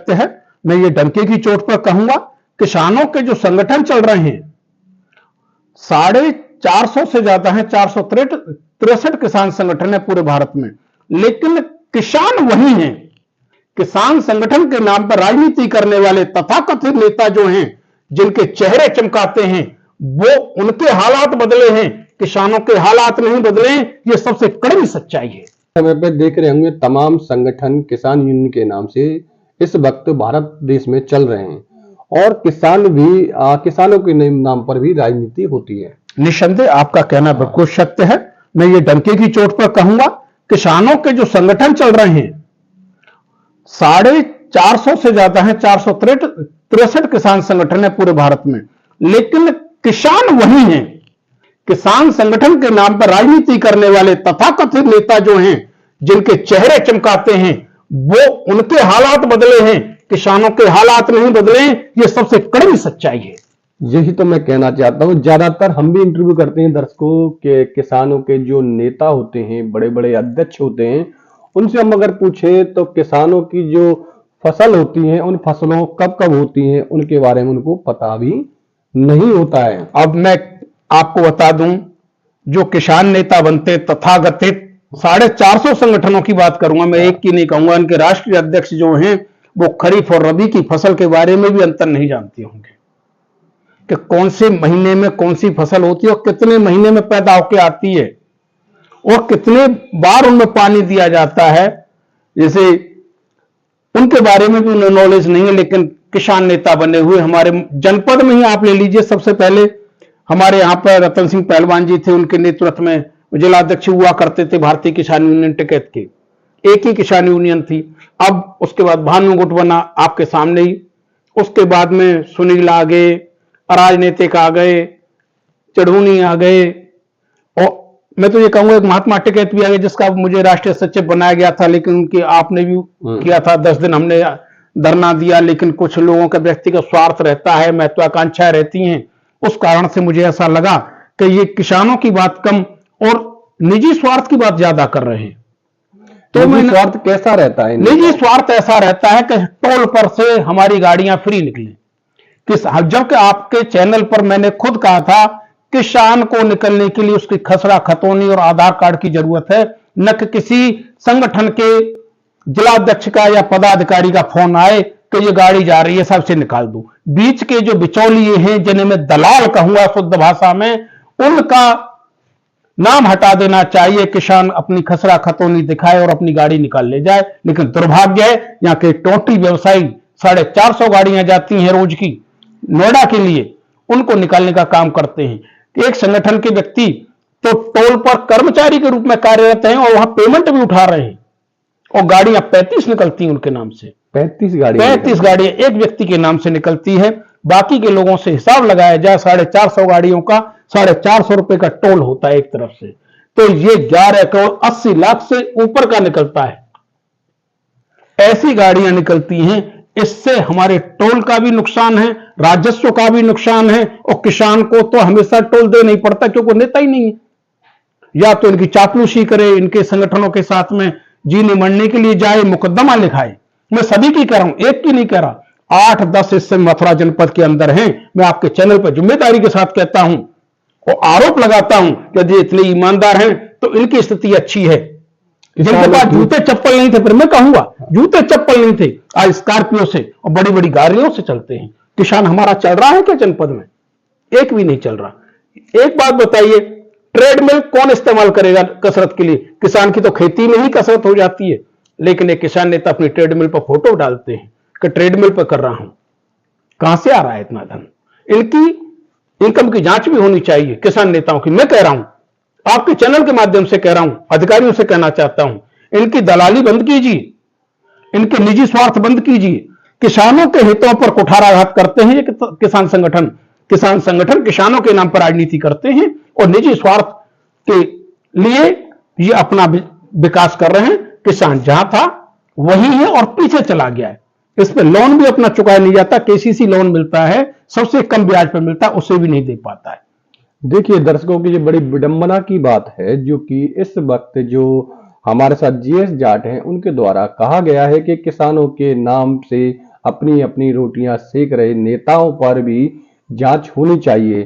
सत्य है, मैं ये डंके की चोट पर कहूंगा, किसानों के जो संगठन चल रहे हैं 450 से ज्यादा है, 463 किसान संगठन है पूरे भारत में, लेकिन किसान वही हैं। किसान संगठन के नाम पर राजनीति करने वाले तथाकथित नेता जो हैं, जिनके चेहरे चमकाते हैं, वो उनके हालात बदले हैं, किसानों के हालात नहीं बदले। ये सबसे कड़वी सच्चाई है। समय पे देख रहे होंगे तमाम संगठन किसान यूनियन के नाम से इस वक्त भारत देश में चल रहे हैं और किसानों के नाम पर भी राजनीति होती है। निस्संदेह आपका कहना बिल्कुल सत्य है, मैं ये डंके की चोट पर कहूंगा, किसानों के जो संगठन चल रहे हैं 450 से ज्यादा है, 463 किसान संगठन है पूरे भारत में, लेकिन किसान वही हैं। किसान संगठन के नाम पर राजनीति करने वाले तथाकथित नेता जो हैं, जिनके चेहरे चमकाते हैं, वो उनके हालात बदले हैं, किसानों के हालात नहीं बदले। ये सबसे कड़वी सच्चाई है। यही तो मैं कहना चाहता हूं। ज्यादातर हम भी इंटरव्यू करते हैं दर्शकों के, किसानों के जो नेता होते हैं, बड़े बड़े अध्यक्ष होते हैं, उनसे हम अगर पूछे तो किसानों की जो फसल होती है, उन फसलों कब कब होती हैं, उनके बारे में उनको पता भी नहीं होता है। अब मैं आपको बता दूं, जो किसान नेता बनते तथाकथित 450 संगठनों की बात करूंगा, मैं एक की नहीं कहूंगा, उनके राष्ट्रीय अध्यक्ष जो हैं वो खरीफ और रबी की फसल के बारे में भी अंतर नहीं जानते होंगे कि कौन से महीने में कौन सी फसल होती है और कितने महीने में पैदा होकर आती है और कितने बार उनमें पानी दिया जाता है। जैसे उनके बारे में भी उन्हें नॉलेज नहीं है, लेकिन किसान नेता बने हुए हमारे जनपद में ही आप ले लीजिए। सबसे पहले हमारे यहां पर रतन सिंह पहलवान जी थे, उनके नेतृत्व में जिलाध्यक्ष हुआ करते थे भारतीय किसान यूनियन टिकैत के, एक ही किसान यूनियन थी। अब उसके बाद भानुगुट बना आपके सामने ही, उसके बाद में सुनील आ गए, राजनीतिक आ गए, चढ़ूनी आ गए, और मैं तो ये कहूंगा एक महात्मा टिकैत भी आ गए, जिसका मुझे राष्ट्रीय सचिव बनाया गया था, लेकिन उनकी आपने भी किया था। 10 दिन हमने धरना दिया, लेकिन कुछ लोगों का व्यक्तिगत स्वार्थ रहता है, महत्वाकांक्षाएं रहती हैं, उस कारण से मुझे ऐसा लगा कि ये किसानों की बात कम और निजी स्वार्थ की बात ज्यादा कर रहे हैं। तो निजी स्वार्थ कैसा रहता है? निजी स्वार्थ ऐसा रहता है कि टोल पर से हमारी गाड़ियां फ्री निकले। जबकि आपके चैनल पर मैंने खुद कहा था, किसान को निकलने के लिए उसकी खसरा खतौनी और आधार कार्ड की जरूरत है, न कि किसी संगठन के जिलाध्यक्ष का या पदाधिकारी का फोन आए कि ये गाड़ी जा रही है, सबसे निकाल दो। बीच के जो बिचौलिए हैं, जिन्हें मैं दलाल कहूंगा शुद्ध भाषा में, उनका नाम हटा देना चाहिए। किसान अपनी खसरा खतौनी दिखाए और अपनी गाड़ी निकाल ले जाए, लेकिन दुर्भाग्य है यहां के टोटी व्यवसायी 450 गाड़ियां जाती हैं रोज की नोएडा के लिए, उनको निकालने का काम करते हैं। एक संगठन के व्यक्ति तो टोल पर कर्मचारी के रूप में कार्यरत हैं और वहां पेमेंट भी उठा रहे हैं, और गाड़ियां 35 निकलती हैं उनके नाम से। 35 गाड़ियां एक व्यक्ति के नाम से निकलती है। बाकी के लोगों से हिसाब लगाया जाए, 450 गाड़ियों का 450 रुपए का टोल होता है एक तरफ से, तो ये 11 करोड़ 80 लाख से ऊपर का निकलता है। ऐसी गाड़ियां निकलती हैं, इससे हमारे टोल का भी नुकसान है, राजस्व का भी नुकसान है, और किसान को तो हमेशा टोल देना ही पड़ता है, क्योंकि नेता ही नहीं है। या तो इनकी चापलूसी करे, इनके संगठनों के साथ में जीने मरने के लिए जाए, मुकदमा लिखाए। मैं सभी की कह रहा हूं, एक की नहीं कह रहा, 8-10 हिस्से मथुरा जनपद के अंदर हैं। मैं आपके चैनल पर जिम्मेदारी के साथ कहता हूं और आरोप लगाता हूं कि यदि इतने ईमानदार हैं तो इनकी स्थिति अच्छी है। जिनके पास जूते चप्पल नहीं थे, फिर मैं कहूंगा जूते चप्पल नहीं थे, आज स्कॉर्पियो से और बड़ी बड़ी गाड़ियों से चलते हैं। किसान हमारा चल रहा है क्या जनपद में? एक भी नहीं चल रहा। एक बात बताइए, ट्रेडमिल कौन इस्तेमाल करेगा कसरत के लिए? किसान की तो खेती में ही कसरत हो जाती है, लेकिन एक किसान नेता अपनी ट्रेडमिल पर फोटो डालते हैं कि ट्रेडमिल पर कर रहा हूं। कहां से आ रहा है इतना धन? इनकी इनकम की जांच भी होनी चाहिए किसान नेताओं की। मैं कह रहा हूं, आपके चैनल के माध्यम से कह रहा हूं, अधिकारियों से कहना चाहता हूं, इनकी दलाली बंद कीजिए, इनके निजी स्वार्थ बंद कीजिए। किसानों के हितों पर कुठाराघात करते हैं ये किसान संगठन किसानों के नाम पर राजनीति करते हैं और निजी स्वार्थ के लिए ये अपना विकास कर रहे हैं। किसान जहां था वही है और पीछे चला गया है। इस पे लोन भी अपना चुकाया नहीं जाता। केसीसी लोन मिलता है, सबसे कम ब्याज पर मिलता है, उसे भी नहीं दे पाता है। देखिए दर्शकों की ये बड़ी विडंबना की बात है, जो कि इस वक्त जो हमारे साथ जीएस जाट हैं उनके द्वारा कहा गया है कि किसानों के नाम से अपनी अपनी रोटियां सेक रहे नेताओं पर भी जांच होनी चाहिए।